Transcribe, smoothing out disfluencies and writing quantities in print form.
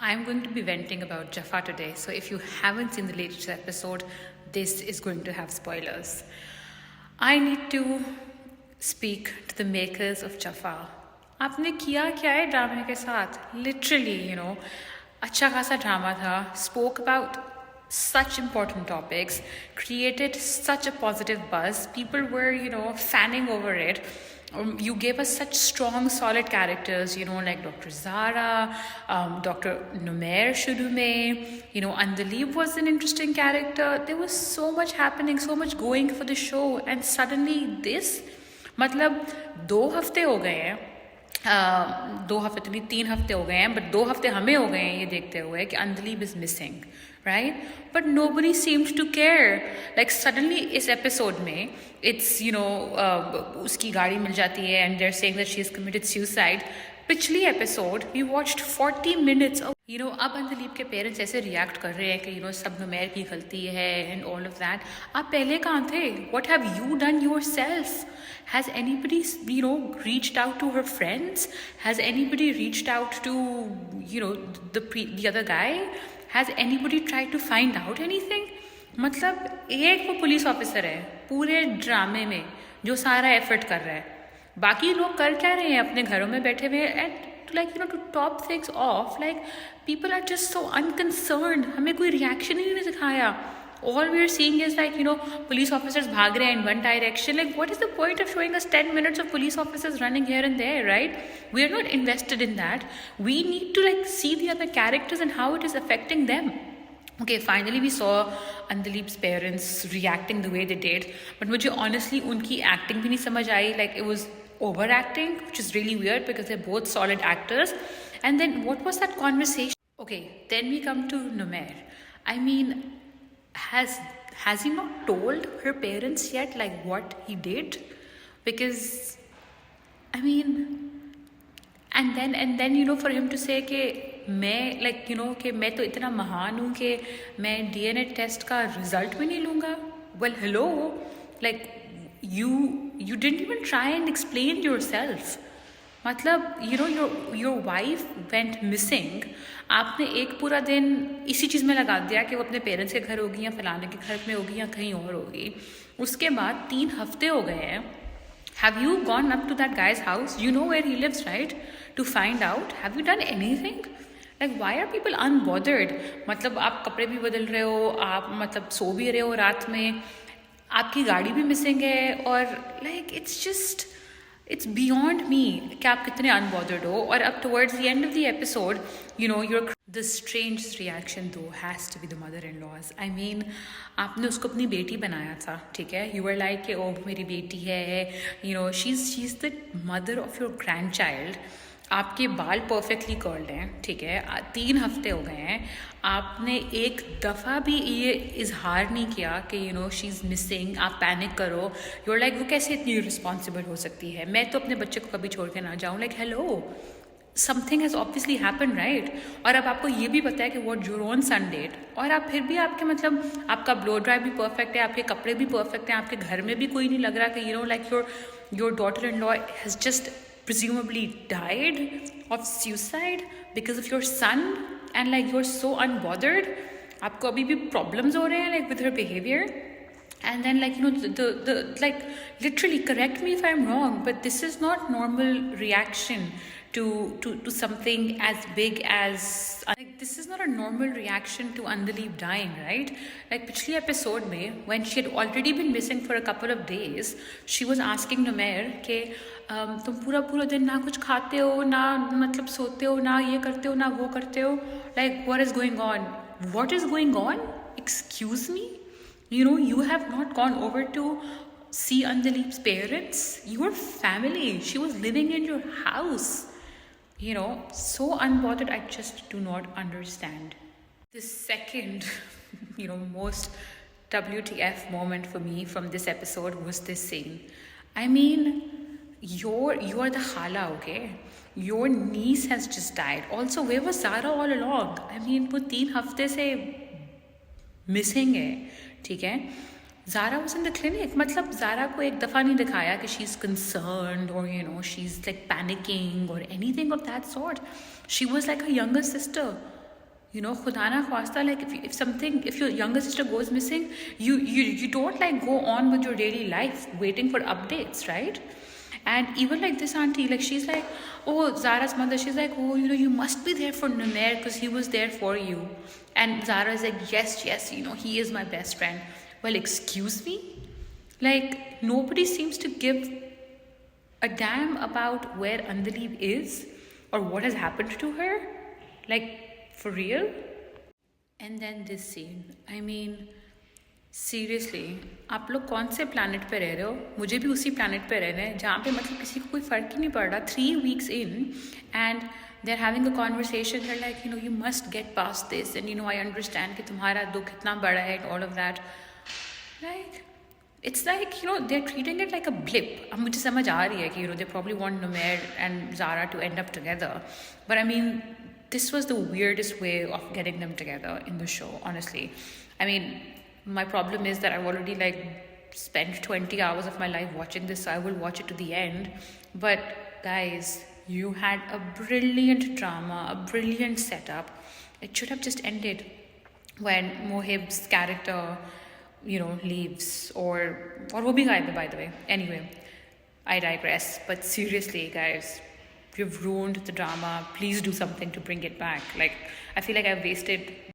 I'm going to be venting about Jaffa today, so if you haven't seen the latest episode, this is going to have spoilers. I need to speak to the makers of Jaffa. आपने किया क्या है ड्रामे के साथ? Literally, अच्छा खासा drama था, spoke about such important topics, created such a positive buzz. People were, fanning over it. You gave us such strong, solid characters, like Dr. Zara, Dr. Numair Shudume, Andalib was an interesting character. There was so much happening, so much going for the show, and suddenly this, मतलब 2 हफ्ते हो गए हैं, 2 हफ्ते तो नहीं 3 हफ्ते हो गए हैं, बट 2 हफ्ते हमें हो गए हैं ये देखते हुए कि Andleeb is missing, right? But nobody seemed to care. Like suddenly इस episode में it's उसकी गाड़ी मिल जाती है and they're saying that she has committed suicide. पिछली episode we watched 40 minutes of अब अंदलीब के पेरेंट्स ऐसे रिएक्ट कर रहे हैं कि सब नुमैर की गलती है एंड ऑल ऑफ दैट. आप पहले कहाँ थे? What have you done yourself? Has anybody reached out to her friends? Has anybody reached out to the other guy? Has anybody tried to find out anything? मतलब एक वो police officer है पूरे ड्रामे में जो सारा एफर्ट कर रहा है, बाकी लोग कर क्या रहे हैं? अपने घरों में बैठे हुए. And to top things off, like people are just so unconcerned. हमें कोई reaction ही नहीं दिखाया. All we're seeing is police officers भाग रहे हैं in one direction. Like, what is the point of showing us 10 minutes of police officers running here and there, right? We're not invested in that. We need to see the other characters and how it is affecting them. Okay, finally we saw Andalib's parents reacting the way they did. But मुझे honestly उनकी acting भी नहीं समझ आई. Like, it was overacting, which is really weird because they're both solid actors. And then what was that conversation? Okay, then we come to Numair. I mean, has he not told her parents yet what he did? Because I mean, and then for him to say कि मैं कि मैं तो इतना महान हूँ कि मैं DNA टेस्ट का रिजल्ट भी नहीं लूँगा. Well, hello, you didn't even try and explain yourself. मतलब your wife went missing. आपने एक पूरा दिन इसी चीज़ में लगा दिया कि वो अपने पेरेंट्स के घर होगी या फलाने के घर में होगी या कहीं और होगी. उसके बाद 3 हफ्ते हो गए हैं. Have you gone up to that guy's house? You know where he lives, right? To find out. Have you done anything? Like, why are people unbothered? मतलब आप कपड़े भी बदल रहे हो, आप सो भी रहे हो रात में, आपकी गाड़ी भी मिसिंग है, और it's beyond me कि आप कितने unbothered हो. और अब towards the end of the episode, the strangest reaction though has to be the mother-in-laws. I mean, आपने उसको अपनी बेटी बनाया था, ठीक है? You were like कि oh मेरी बेटी है, she's the mother of your grandchild. आपके बाल परफेक्टली कर्ल्ड हैं, ठीक है? 3 हफ्ते हो गए हैं, आपने एक दफ़ा भी ये इजहार नहीं किया कि शी इज़ मिसिंग. आप पैनिक करो, यूर लाइक वो कैसे इतनी रिस्पॉन्सिबल हो सकती है? मैं तो अपने बच्चे को कभी छोड़ के ना जाऊँ. Like, hello, something has obviously happen, right? और अब आपको ये भी पता है कि what your own son date, और आप फिर भी आपके आपका ब्लो ड्राई भी परफेक्ट है, आपके कपड़े भी परफेक्ट हैं, आपके घर में भी कोई नहीं लग रहा कि like your daughter in law has just presumably died of suicide because of your son, and you're so unbothered. आपको अभी भी problems हो रहे हैं with her behavior. And then the literally, correct me if I'm wrong, but this is not normal reaction to something as big as this is not a normal reaction to Andalib dying, right? पिछली episode में, when she had already been missing for a couple of days, she was asking Numair कि तुम पूरा दिन ना कुछ खाते हो, ना सोते हो, ना ये करते हो, ना वो करते हो. What is going on? What is going on? Excuse me? You have not gone over to see Andalib's parents, your family. She was living in your house. So unbothered. I just do not understand. The second, most WTF moment for me from this episode was this scene. I mean, you are the khala, okay? Your niece has just died. Also, where was Zara all along? I mean, वो 3 हफ्ते से missing है, ठीक है? Zara was in the clinic. मतलब Zara को एक दफ़ा नहीं दिखाया कि she's concerned or she's panicking or anything of that sort. She was like her younger sister. You know, khuda na khwasta, like if your younger sister goes missing, you don't like go on with your daily life waiting for updates, right? And even like this auntie, like she's like, oh, Zara's mother, she's like, oh, you know, you must be there for Numair because he was there for you. And Zara's like, yes, you know, he is my best friend. Well, excuse me? Like, nobody seems to give a damn about where Andali is or what has happened to her. Like, for real? And then this scene. I mean, seriously आप लोग कौन से planet पे रह रहे हो? मुझे भी उसी प्लानट पे रहना है जहाँ पे मतलब किसी को कोई फ़र्क ही नहीं पड़ रहा. 3 weeks in and they're having a conversation. They're like, you know, you must get past this and you know I understand कि तुम्हारा दुख इतना बड़ा है and all of that. Like, it's like, you know, they're treating it like a blip. अब मुझे समझ आ रही है कि you know they probably want Numair and Zara to end up together, but I mean this was the weirdest way of getting them together in the show, honestly. I mean, my problem is that I've already like spent 20 hours of my life watching this, so I will watch it to the end. But guys, you had a brilliant drama, a brilliant setup. It should have just ended when Mohib's character, you know, leaves, or wo bhi gayab hai, by the way. Anyway, I digress. But seriously, guys, you've ruined the drama. Please do something to bring it back. Like, I feel like I've wasted